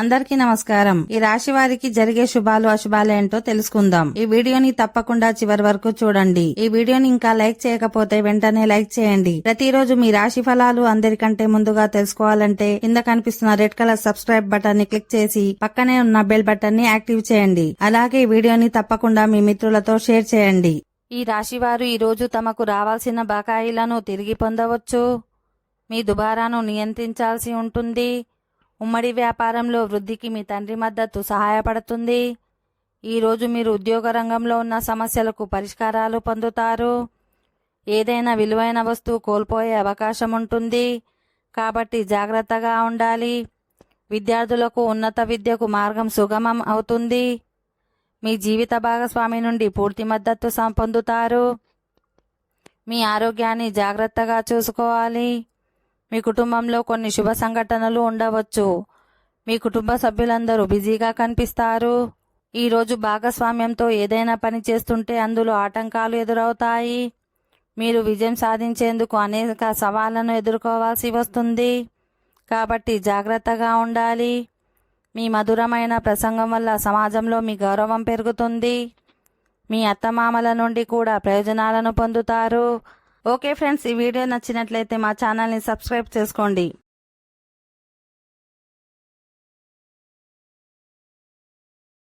అందరికీ నమస్కారం. ఈ రాశి వారికి జరిగే శుభాలు అశుభాలు ఏంటో తెలుసుకుందాం. ఈ వీడియోని తప్పకుండా చివరి వరకు చూడండి. ఈ వీడియోని ఇంకా లైక్ చేయకపోతే వెంటనే లైక్ చేయండి. ప్రతిరోజు మీ రాశి ఫలాలు అందరికంటే ముందుగా తెలుసుకోవాలంటే కింద కనిపిస్తున్న రెడ్ కలర్ సబ్స్క్రైబ్ బటన్ ని క్లిక్ చేసి పక్కనే ఉన్న బెల్ బటన్ ని యాక్టివ్ చేయండి. అలాగే ఈ వీడియోని తప్పకుండా మీ మిత్రులతో షేర్ చేయండి. ఈ రాశి వారు ఈ రోజు తమకు రావాల్సిన బకాయిలను తిరిగి పొందవచ్చు. మీ దుబారాను నియంత్రించాల్సి ఉంటుంది. ఉమ్మడి వ్యాపారంలో వృద్ధికి మీ తండ్రి మద్దతు సహాయపడుతుంది. ఈరోజు మీరు ఉద్యోగ రంగంలో ఉన్న సమస్యలకు పరిష్కారాలు పొందుతారు. ఏదైనా విలువైన వస్తువు కోల్పోయే అవకాశం ఉంటుంది కాబట్టి జాగ్రత్తగా ఉండాలి. విద్యార్థులకు ఉన్నత విద్యకు మార్గం సుగమం అవుతుంది. మీ జీవిత భాగస్వామి నుండి పూర్తి మద్దతు పొందుతారు. మీ ఆరోగ్యాన్ని జాగ్రత్తగా చూసుకోవాలి. మీ కుటుంబంలో కొన్ని శుభ సంఘటనలు ఉండవచ్చు. మీ కుటుంబ సభ్యులందరూ బిజీగా కనిపిస్తారు. ఈరోజు భాగస్వామ్యంతో ఏదైనా పని చేస్తుంటే అందులో ఆటంకాలు ఎదురవుతాయి. మీరు విజయం సాధించేందుకు అనేక సవాళ్లను ఎదుర్కోవాల్సి వస్తుంది కాబట్టి జాగ్రత్తగా ఉండాలి. మీ మధురమైన ప్రసంగం వల్ల సమాజంలో మీ గౌరవం పెరుగుతుంది. మీ అత్తమామల నుండి కూడా ప్రయోజనాలను పొందుతారు. ఓకే ఫ్రెండ్స్, ఈ వీడియో నచ్చినట్లయితే మా ఛానల్ని సబ్స్క్రైబ్ చేసుకోండి.